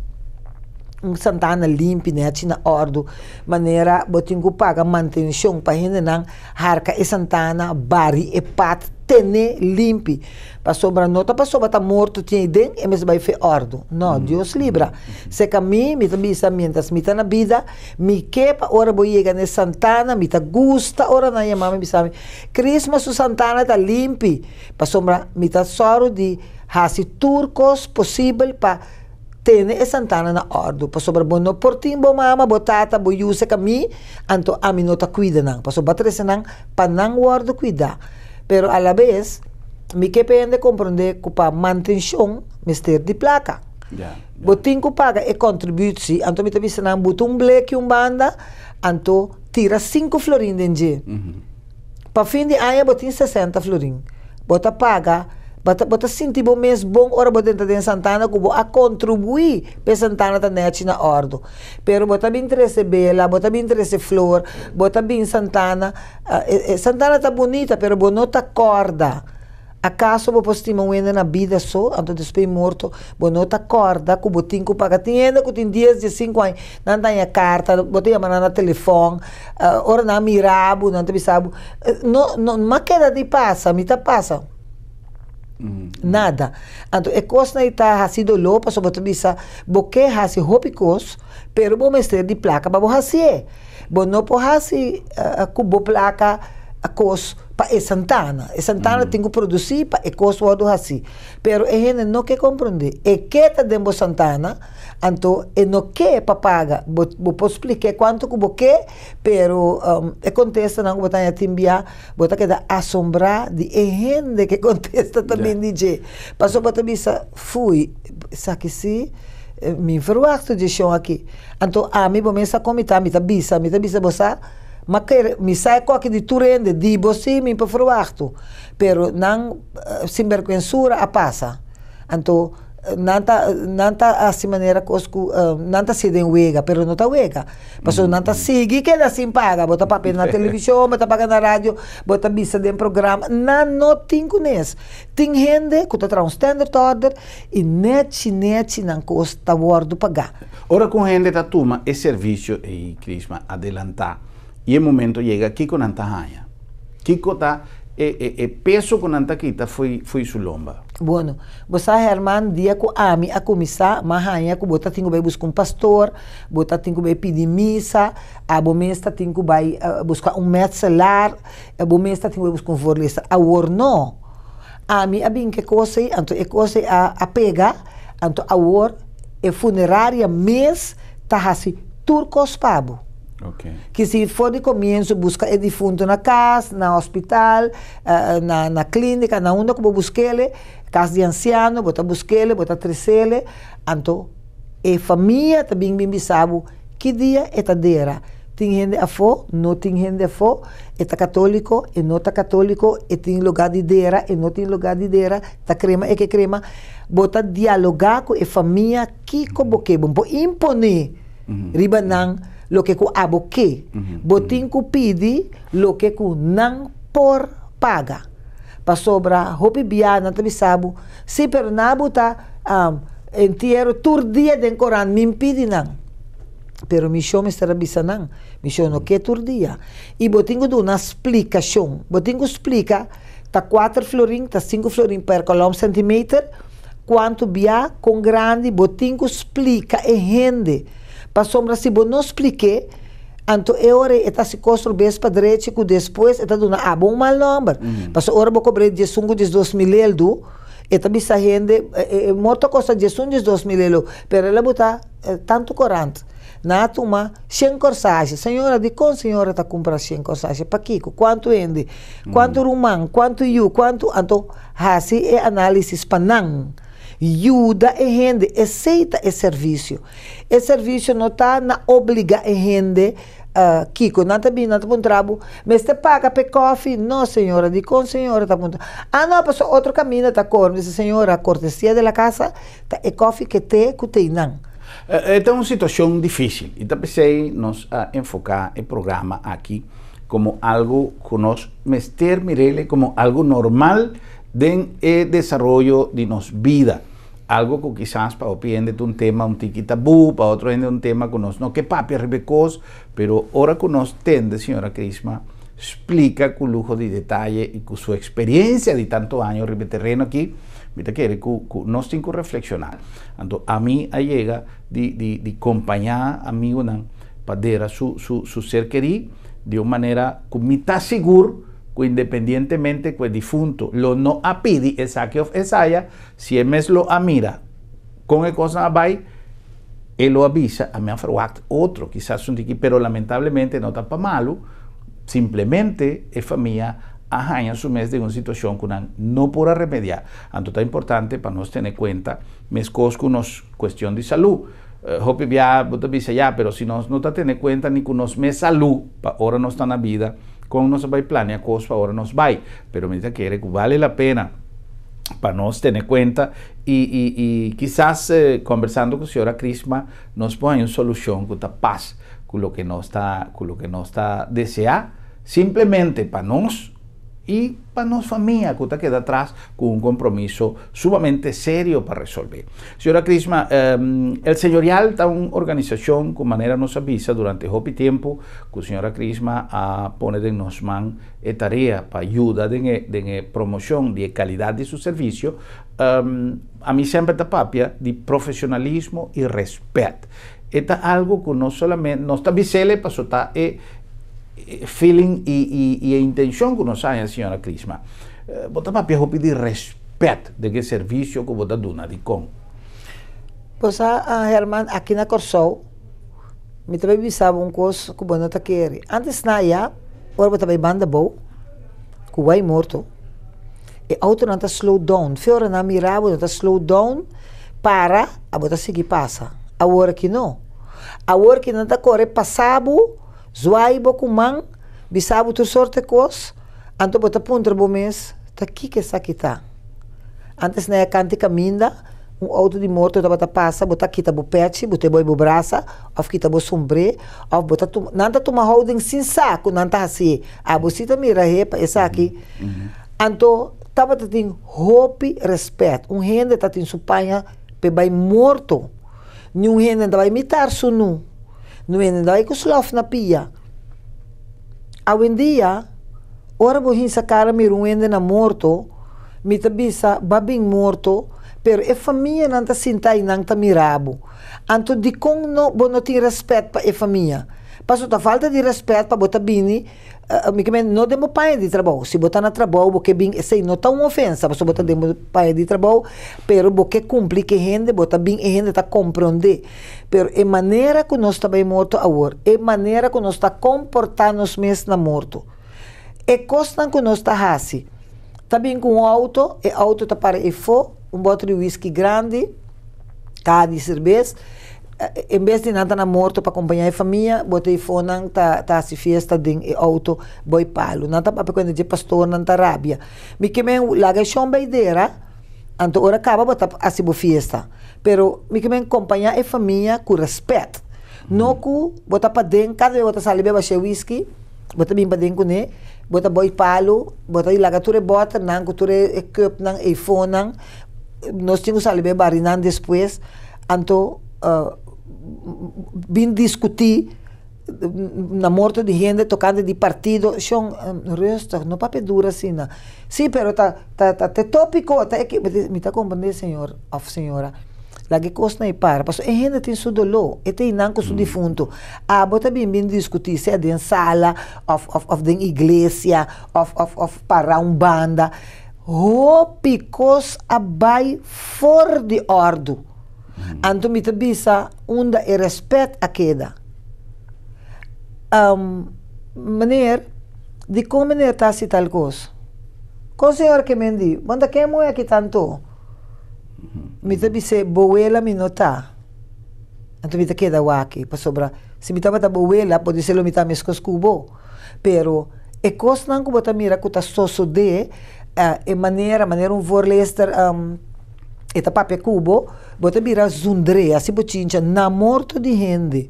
Santana limpa, né, tinha ordo, maneira botinho paga manutenção para gente não harca e Santana bari e pat tene limpe para sobra nota para sobra tá morto tinha dentro e mesmo vai fer ordo não Deus libra se caminho me também mientras me tá na vida me quepa ora vou chegar na Santana me tá gusta ora na minha mãe me sabe Christmas o Santana tá limpe para sobra me tá soro de hasi turcos possível para tene e Santana na ordo. Paso barbono portimbo mama botata bo yuse kami anto ami nota cuida nang. Paso batres nang panang ordo cuida. Pero a la vez me que pende compreender que para manutenção, mister de placa. Botin que paga é contribuição, então me está dizendo, botar bleque banda, então tira 5 florin dentro. Para fim de ano, botin 60 florin. Bota paga, bota sentir bom mês bom, ora bota dentro de Santana, que a contribuir para Santana tá nete na ordem. Pero bota bem 13 bela, bota bem 13 flor, bota bem Santana. Santana tá bonita, pero bonota corda. Acaso vou postar uma wenda na vida só, antes de ser morto, bonota corda, que botin que paga. Tem ainda que tem 10, 15 anos, não tem a carta, botei a mão no telefone, ora não mirabo, não te sabe. Não queda de passa, me tá passa. Nada. Então, é coisa que está haciendo lopa, sobre tu bisa, porque hace hopicos, pero bom mestre de placa, mas você, bom não pode hacer cubo placa a cos para Santana. Santana tem que produzir para cos o do assim. Pero a gente não quer compreender. É que está dentro Santana, então é não quer para pagar. Vou explicar quanto que você quer, pero é contesta não botar a timbia, botar que dá assombrar de gente que contesta também DJ. Passou para bisa fui, sabe se me verwacht de show aqui. Então a mim vou começar a comitar, me tá bisa você. Mas me sai qualquer de turende, de você me verwacht, pero não sem vergonha a passa. Então não tá assim maneira que não tá sendo wega, pero não tá wega. Passou não tá sigue que dá sem paga, bota papel na televisão, bota paga na rádio, bota bisa de programa, não tem com isso. Tem gente que tá traz um standard order e net não custa guardo pagar. Ora com gente tá toma esse serviço e Crisma adelantar. E o momento chega aqui com anta hanha. Kiko tá peso com anta kita foi su lomba. Bueno, você Herman dia com ami a começar, mas hanha que bota tinha que buscar pastor, bota tinha que pedir missa, a bomesta tinha que buscar metzelar, a bomesta tinha que buscar forlista. A não. Ami a bem que coisa, então é coisa a pega, então a é funerária mês tá assim turcos pabo. Okay. Que se for de começo, busca o defunto na casa, no hospital, na clínica, na onde que vou buscar ele, casa de anciano, bota buscar ele, bota trazer ele. Então, a família também bem sabe que dia é a dera. Tem gente a fo, não tem gente a fo, é católico, e não é católico, e tem lugar de dera, e não tem lugar de dera, tá crema, é que crema. Bota dialogar com a família que como que bom, imponer, riba nang lo que ku abo que, botin ku pidi lo que ku nang por paga. Pa sobra, hopi biya, não te sabe, se per nabuta entero tur dia den Coran, min pidi nang. Pero mi show me estará bisanang, mi show no que tur dia. E botin ku do na explicação, botin ku explica, ta 4 florin, ta 5 florin per colom centimeter, quanto biya com grande, botin ku explica e rende. Para sombra, se eu não expliquei, então é hora que se construir bem para direito, que depois está dando bom mal número. Para hora eu cobrei de 5 de 2000 euros, e também essa gente, muita coisa de 5 de 2000 euros, mas ela botar tanto corante. Na toma, 100 corsagens. Senhora, de como a senhora está comprando 100 corsagens? Para Kiko, quanto ende? Quanto rumang? Quanto yu? Quanto? Então, assim é análise para não. Ajuda a gente, aceita esse serviço. Esse serviço não está na obriga a gente, Kiko, não está bem, não está bom trabalho, mas você paga para café? Não, senhora, de com senhora está bom. Não, passou outro caminho, está cor, mas senhora, a cortesia da casa, é café que tem, não. Esta é uma situação difícil, e pensei nos enfocar o programa aqui como algo que nós mirele como algo normal do desenvolvimento de nossa vida. Algo que quizás para otro de un tema un tiki tabú, para otro de un tema que nos no que papi rebecos, pero ahora que nos tende, señora Crisma, explica con lujo de detalle y con su experiencia de tantos años en terreno aquí, me quiere que nos tengo que reflexionar. Entonces, a mí llega de acompañar a mí para su ser querido de una manera que me está seguro que independientemente que el difunto lo no apidi esa que of esaya, si el mes lo amira con el cosa vai, él lo avisa a mi otro, quizás un tiki, pero lamentablemente no está para malo, simplemente es familia arranha su mes de una situación que no podrá remediar. Entonces es importante para nos tener cuenta, mescos con nos cuestión de salud. Hopi ya, pero si nos no te tener cuenta ni con nos mes salud, para ahora no está en la vida, con nos va a planear cosas, para ahora nos va. Pero me dice que vale la pena para nos tener cuenta y quizás conversando con la señora Crisma nos pone una solución que está paz con lo que no está deseando, simplemente para nos y para nuestra familia que queda atrás con un compromiso sumamente serio para resolver. Señora Crisma, el señorial está una organización que manera nos avisa durante hopi tiempo que la señora Crisma pone de nos man tarea para ayuda de promoción de calidad de su servicio. A mí siempre está papia de profesionalismo y respeto. Esto es algo que no solamente nos está visele para soltar feeling y intención que nos hay, señora Crisma. Bota papia hopi de respeto de que servicio que bota duna de con. Pues Herman, aqui na Corsol, me também visava coisa que não tá querendo. Antes na ya, agora também banda boa, que vai morto. E auto não tá slow down. Fiora na mirava, não tá slow down para a bota seguir passa. Agora que não. Agora que não tá corre passado, zoaibo kumang, bisabo tu sorte kos, anto bota punter bo mes, ta que sakita. Antes na canti caminda, auto de morto da bota passa, bota kita bo pete, bote boi bo braça, of kita bo sombre, of bota tu, nanta tuma holding sin saco, nanta assim, a bocita mira repa, essa aqui. Anto, tava tatin hopi respeto, rende tatin supanha, pe bai morto, rende da vai imitar sunu. No vai com slof na pia. Hoje em dia, ora bohin sa cara miru ende na morto, mita bisa babing morto, pero e família não tá sinta e não tá mirabo. Anto di kong no bono ti respeto pa e família. Passo ta falta de respeto pa bota bini, não demo pai de trabalho. Se botar na trabalho, porque bem, sei, não tá uma ofensa, mas botar demo pai de trabalho, pero porque cumpre que rende, botar bem e rende tá compreender. Pero é maneira que nós tá bem morto agora, é maneira que nós tá comportando nos mesmos na morto. É costa que nós tá assim. Tá bem com o auto tá para e fo, bote de whisky grande, cada de cerveja. Em vez de nada na morto para acompanhar a família, botei fone tá se festa de auto boi palo. Nada para quando de pastor não tá rábia. Me que me laga chão beideira, anto ora acaba botar assim bo festa. Pero me que me acompanhar a família com respeito. Não que botar para dentro, cada vez botar salibe baixar whisky, botar bem para dentro né, botar boi palo, botar laga ture bota, não que ture cup não e fone, nós tínhamos salibe barinan depois, anto vim discutir na morte de gente tocando de partido, são resto, não papo dura assim, não. Sim, pero tá tópico, tá aqui, me tá compreendendo, senhor, of senhora. Lagi costa e para, passo em gente tem seu dolor, e tem não com seu defunto. Bota bem discutir se é de sala, of de igreja, of para banda. Picos abai for de ordem. Anto mi bisa unda e respeito a queda. Meneer, di como meneer tá si tal coisa? Com senhor que mendi, manda que mo aqui tanto? Mi bisa boela mi nota. Anto mi queda waki, pa sobra. Se mi tava boela, pode ser lo mi tá mescos cubo. Pero e cos nan kubo ta mira kuta soso de e maneira voorleester eta papel cubo, bota mira zundre, assim botinha, na morto de gente.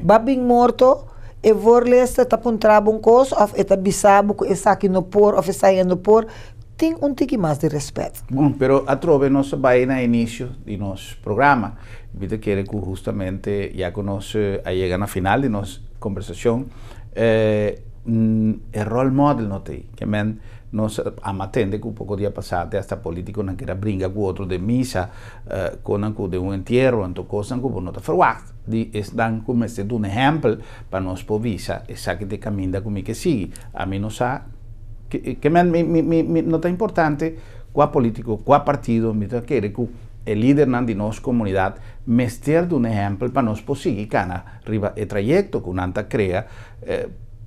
Babing morto, e voorleester tapun trabun cos, of eta bisabo, e saki no por, of saia no por, tem tiki mais de respeito. Bom, pero a trove nos vai na início de nosso programa. Vita querer que justamente já que nós chega na final de nossa conversação, el role model no te, que men nos amatende que un poco día pasado hasta político no quiera brinca con otro de misa con de un entierro en cosa que no te verwacht di es dan como este un ejemplo para nos povisa esa que te camina como que sigue a mí no sa que men no tan importante cuál político cuál partido me quiere que el líder de nuestra comunidad mester de un ejemplo para nos posible cana arriba el trayecto que un anta crea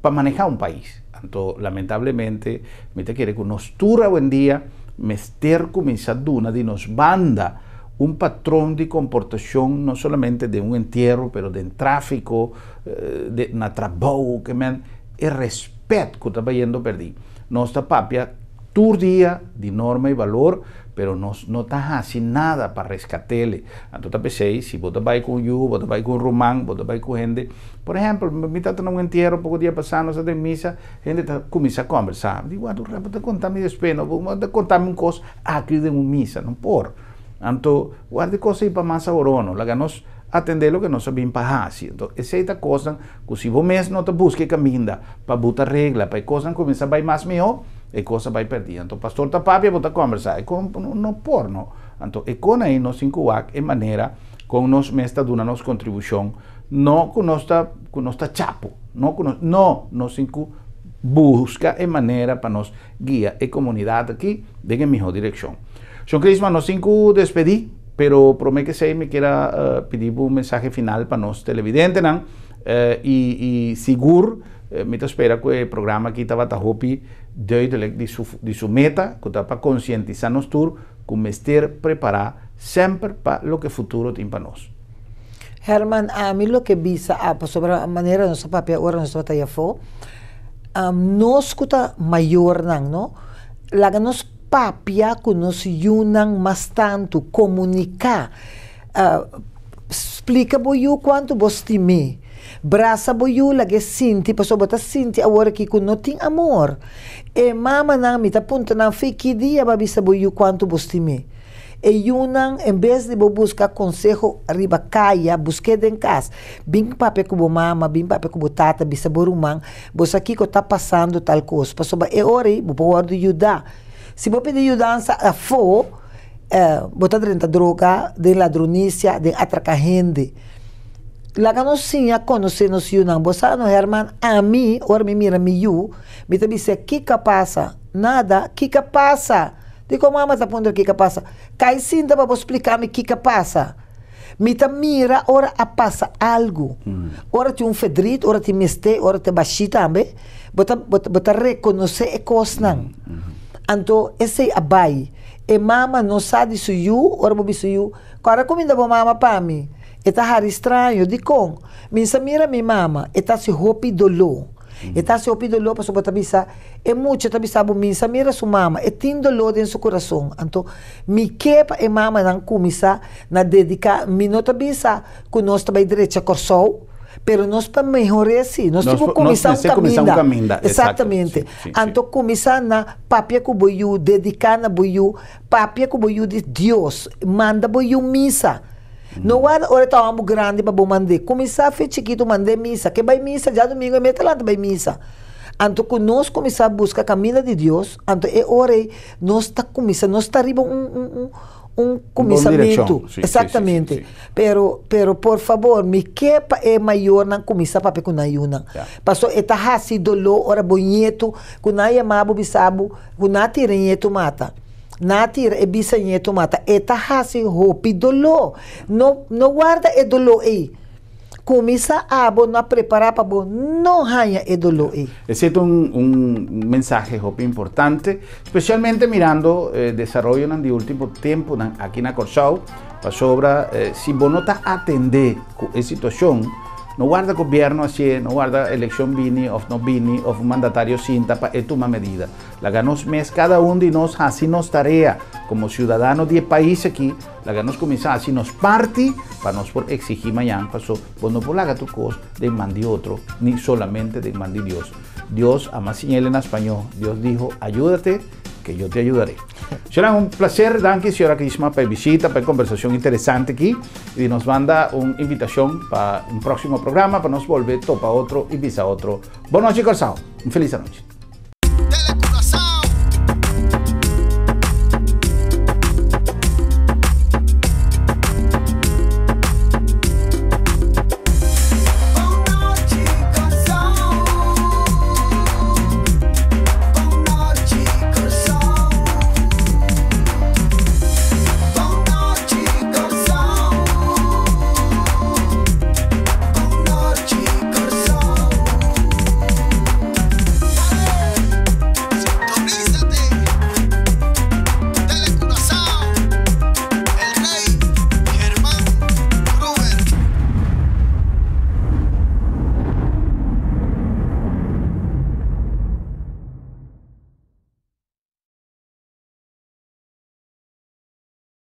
para manejar un país. Entonces, lamentablemente, me te quiere que nos tura hoy en día, mester comienza duna de nos banda un patrón de comportación no solamente de un entierro, pero de tráfico, de na trabajo, que men, el respeto que está yendo perdi. Nuestra papia, tur día de norma y valor, pero no está haciendo nada para rescatarle. Entonces, pensé, si vos vas con yo, vos vas con Román, vos vas con gente, por ejemplo, me está teniendo un entierro, poco día pasando, se de misa, gente comienza a conversar. Digo, tú te contame después, no, te contame un cosa aquí de una misa, no por. Entonces, guarde cosas para más ahora, la que nos atender lo que nos sabemos para hacer. Entonces, esa cosa, que si vos mesmo no te busques camino para botar regla, para cosas comienza a ir más mejor, e cosa vai perder. Então, pastor tá papia, bota conversar. No porno. Então, e com aí nos incubac em maneira com nos mesta duna nos contribuição, não com nossa chapo, não nos incu busca em maneira para nos guia e comunidade aqui de que melhor direção. João Crisma, nos incu despedir, pero prometo que sei me queira pedir um mensagem final para nós televidentes, não? E seguro me espera que o programa aqui estava duidelijk de sua meta, que está para conscientizar nos todos, como estar preparado sempre para o que o futuro tem para nós. Herman, a mim o que visa sobre a maneira nossa papel agora nossa batalha foi, nós que está maior não, lá nos papia que nos unam mais tanto, comunicar, explica boiu quanto você tem. Braça boiu lagi sinti, paso bota sinti agora que não tem amor. E mama nang mita punta nang fiki dia babisa boiu quanto bostime. E yunang em vez de buscar consejo arriba caia, busque em casa. Bim pape kubo mama, bim pape kubo tata, bisa borumang, bos aqui que tá passando tal coisa. Paso ba e ori, bo pode ajudar. Se bo pedir ajudança a fo, bota dentro droga, de ladronícia, de atracar gente. Laga não sinha conhecer nos yunang bosa no Herman a mim or me mira me you me te disse que passa nada que passa digo mama tá pondo que passa cai sinta para explicar me que passa me te mira ora a passa algo ora te fedrit ora te meste ora te baixita também bota reconhecer e cosnan anto esse abai e mama não sabe se you ora bobisu you cara comida bo mama para mim eta hari estranho de com minha mira minha mama eta se hopi dolo eta se hopi dolo para sobota bisa é muito tá bisa bo minha mira sua mama e tem dolo em seu coração então me quepa e mama não começa na dedicar minuto bisa com nós também direita corsou pero nós para melhorar assim nós temos que começar um caminho exatamente então começar na papia que boiu dedicar na boiu papia que boiu de Deus manda boiu missa. Não há hora tão grande para bom mandar. Começar a fazer chiquito mandar missa. Que vai missa já domingo é metalante vai missa. Então que nós começar a buscar caminho de Deus. Então é hora nós está começando nós está arriba começamento. Exatamente. Sí. Pero por favor me quepa é maior não começar para pegar na yuna. Passou eta hasi dolo ora bonito que na yamabo bisabu que na tirenheto mata. Natir e bisa nyeto mata eta hasi hopi dolo no guarda e dolo aí começa a na preparar para não ganha e dolo aí esse é mensaje hopi importante especialmente mirando desarrollo de último tempo aqui na Corsau para sobre se você não está atender a situação não guarda governo assim, não guarda eleição vini ou não vini, ou mandatário sinta para tomar medida. La ganos mes cada de nós assim nos tarefa como cidadãos de país aqui, la ganos começar assim nos parte para nós por exigir amanhã, passou, por não por lagar tu coisa de mandar outro, nem solamente de mandar Deus. Deus, a más señal en español, Dios dijo, ayúdate, que yo te ayudaré. Será un placer, danke, señora Crisma, para visita, para conversación interesante aquí, y nos manda una invitación para un próximo programa, para nos volver topa otro y visa otro. Boa noite, Corsau. Feliz noche.